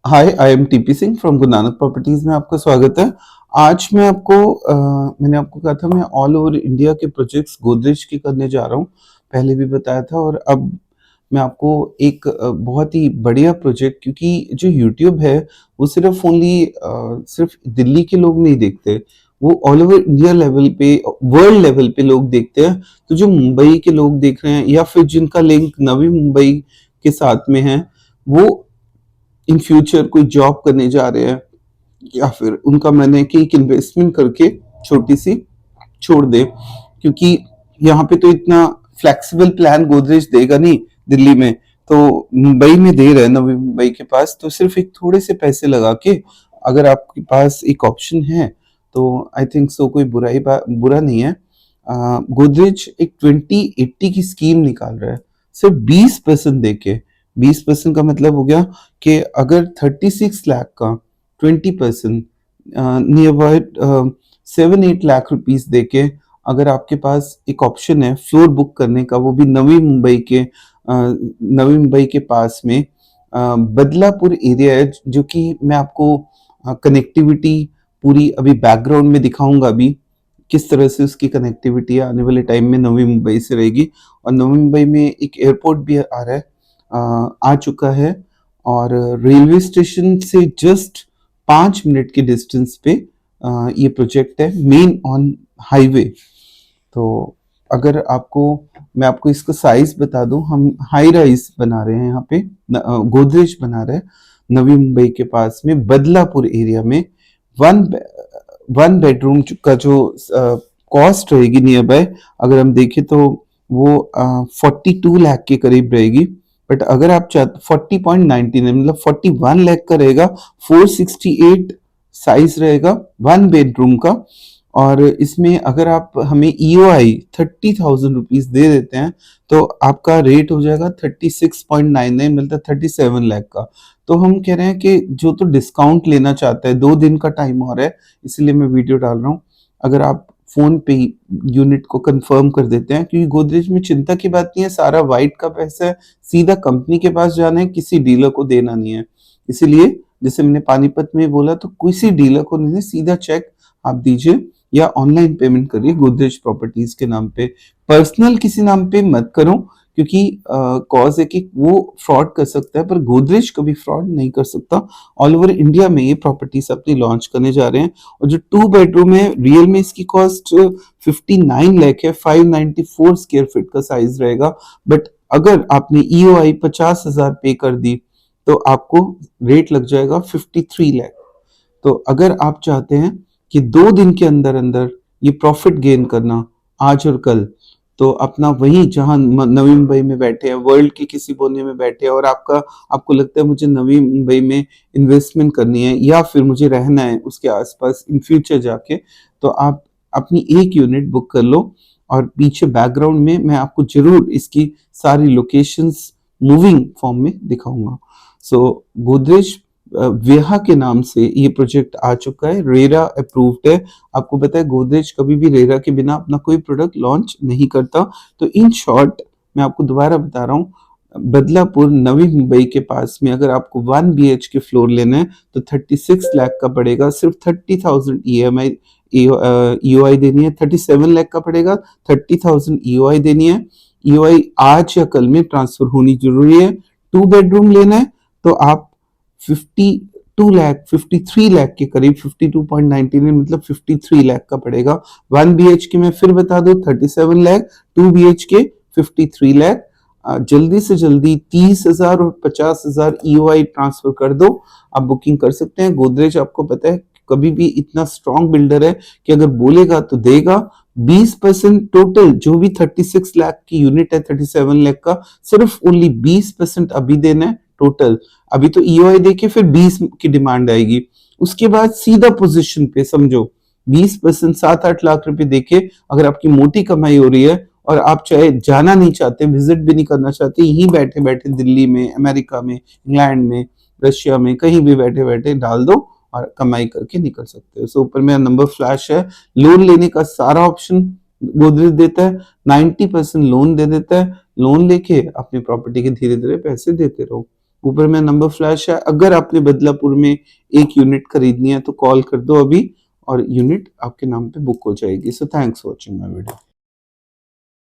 Hi, I am TP Singh from Guru Nanak properties में आपका स्वागत है। आज मैं मैंने आपको कहा था मैं ऑल ओवर इंडिया के प्रोजेक्ट्स गोदरेज के करने जा रहा हूँ। पहले भी बताया था और अब मैं आपको एक बहुत ही बढ़िया प्रोजेक्ट, क्योंकि जो यूट्यूब है वो सिर्फ दिल्ली के लोग नहीं देखते, वो ऑल ओवर इंडिया लेवल पे, वर्ल्ड लेवल पे लोग देखते हैं। तो जो मुंबई के लोग देख रहे हैं या फिर जिनका लिंक नवी मुंबई के साथ में है, वो इन फ्यूचर कोई जॉब करने जा रहे हैं या फिर उनका मन है कि एक इन्वेस्टमेंट करके छोटी सी छोड़ दे, क्योंकि यहाँ पे तो इतना फ्लेक्सिबल प्लान गोदरेज देगा नहीं दिल्ली में। तो मुंबई में दे रहे हैं, नवी मुंबई के पास, तो सिर्फ एक थोड़े से पैसे लगा के अगर आपके पास एक ऑप्शन है तो आई थिंक सो कोई बुरा नहीं है। गोदरेज एक 2080 की स्कीम निकाल रहा है सिर्फ 20% देके। 20% का मतलब हो गया कि अगर 36 लाख का 20% नियर अबाउट 7-8 लाख रुपीस देके अगर आपके पास एक ऑप्शन है फ्लोर बुक करने का, वो भी नवी मुंबई के पास में बदलापुर एरिया है, जो कि मैं आपको कनेक्टिविटी पूरी अभी बैकग्राउंड में दिखाऊंगा अभी किस तरह से उसकी कनेक्टिविटी आने वाले टाइम में नवी मुंबई से रहेगी। और नवी मुंबई में एक एयरपोर्ट भी आ रहा है, आ चुका है, और रेलवे स्टेशन से जस्ट 5 मिनट के डिस्टेंस पे ये प्रोजेक्ट है, मेन ऑन हाईवे। तो अगर आपको मैं आपको इसका साइज बता दूं, हम हाई राइज बना रहे हैं यहाँ पे, गोदरेज बना रहे हैं नवी मुंबई के पास में बदलापुर एरिया में। वन वन बेडरूम का जो कॉस्ट रहेगी नियर बाय, अगर हम देखें तो वो 42 लाख के करीब रहेगी। बट अगर आप चाहते 40.99 मतलब 41 लाख का रहेगा, 468 साइज रहेगा 1 बेडरूम का। और इसमें अगर आप हमें ईओआई 30,000 रुपीज दे देते हैं तो आपका रेट हो जाएगा 36.99 मतलब 37 लाख का। तो हम कह रहे हैं कि जो तो डिस्काउंट लेना चाहता है, 2 दिन का टाइम और है, इसलिए मैं वीडियो डाल रहा हूँ। अगर आप फोन पे ही यूनिट को कंफर्म कर देते हैं, क्योंकि गोदरेज में चिंता की बात नहीं है, सारा वाइट का पैसा है, सीधा कंपनी के पास जाना है, किसी डीलर को देना नहीं है। इसीलिए जैसे मैंने पानीपत में बोला, तो किसी डीलर को नहीं, सीधा चेक आप दीजिए या ऑनलाइन पेमेंट करिए गोदरेज प्रॉपर्टीज के नाम पे। पर्सनल किसी नाम पे मत करो, क्योंकि कॉज है कि वो फ्रॉड कर सकता है, पर गोदरेज कभी फ्रॉड नहीं कर सकता। ऑल ओवर इंडिया में ये प्रॉपर्टीज अपनी लॉन्च करने जा रहे हैं। और जो 2 बेडरूम है, रियल में इसकी कॉस्ट 59 लाख है, 594 स्क्वायर फीट का साइज रहेगा। बट अगर आपने ईओआई 50,000 पे कर दी तो आपको रेट लग जाएगा 53 लाख। तो अगर आप चाहते हैं कि 2 दिन के अंदर अंदर ये प्रॉफिट गेन करना, आज और कल, तो अपना वही जहां नवी मुंबई में बैठे हैं, वर्ल्ड के किसी कोने में बैठे हैं, और आपको लगता है मुझे नवी मुंबई में इन्वेस्टमेंट करनी है या फिर मुझे रहना है उसके आसपास इन फ्यूचर जाके, तो आप अपनी एक यूनिट बुक कर लो। और पीछे बैकग्राउंड में मैं आपको जरूर इसकी सारी लोकेशंस मूविंग फॉर्म में दिखाऊंगा। सो गोदरेज वेहा के नाम से ये प्रोजेक्ट आ चुका है, रेरा अप्रूव्ड है। आपको पता है गोदरेज कभी भी रेरा के बिना अपना कोई प्रोडक्ट लॉन्च नहीं करता। तो इन शॉर्ट मैं आपको दोबारा बता रहा हूँ, बदलापुर नवी मुंबई के पास में अगर आपको 1 BH के फ्लोर लेना है तो 36 लाख का पड़ेगा, सिर्फ 30,000 EMI ईओआई देनी है। 37 लाख का पड़ेगा, 30,000 ईओआई देनी है। ईओआई आज या कल में ट्रांसफर होनी जरूरी है। 2 बेडरूम लेना है तो आप 53 लाख के करीब, 52.99 मतलब 53 लाख का पड़ेगा। 1 BH के मैं फिर बता दूं 37 लाख, 2 BH के 53 लाख। जल्दी से जल्दी 30,000 और 50,000 ईओआई ट्रांसफर कर दो, आप बुकिंग कर सकते हैं। गोदरेज आपको पता है कभी भी इतना स्ट्रॉन्ग बिल्डर है कि अगर बोलेगा तो देगा। 20% टोटल जो भी 36 लाख की यूनिट है, 37 लाख का, सिर्फ ओनली 20% अभी देना है टोटल। अभी तो ईओआई देके फिर 20 की डिमांड आएगी, उसके बाद सीधा पोजीशन पे समझो 20%, 7-8 लाख रुपए देके अगर आपकी मोटी कमाई हो रही है और आप चाहे जाना नहीं चाहते, विजिट भी नहीं करना चाहते, यहीं बैठे बैठे दिल्ली में, अमेरिका में, इंग्लैंड में, रशिया में, कहीं भी बैठे बैठे डाल दो और कमाई करके निकल सकते हो। सो ऊपर मेरा नंबर फ्लैश है। लोन लेने का सारा ऑप्शन गोदरेज देता है, 90% लोन दे देता है। लोन लेके अपनी प्रॉपर्टी के धीरे धीरे पैसे देते रहो। ऊपर में नंबर फ्लैश है। अगर आपने बदलापुर में एक यूनिट खरीदनी है तो कॉल कर दो अभी और यूनिट आपके नाम पे बुक हो जाएगी। So thanks for watching my video.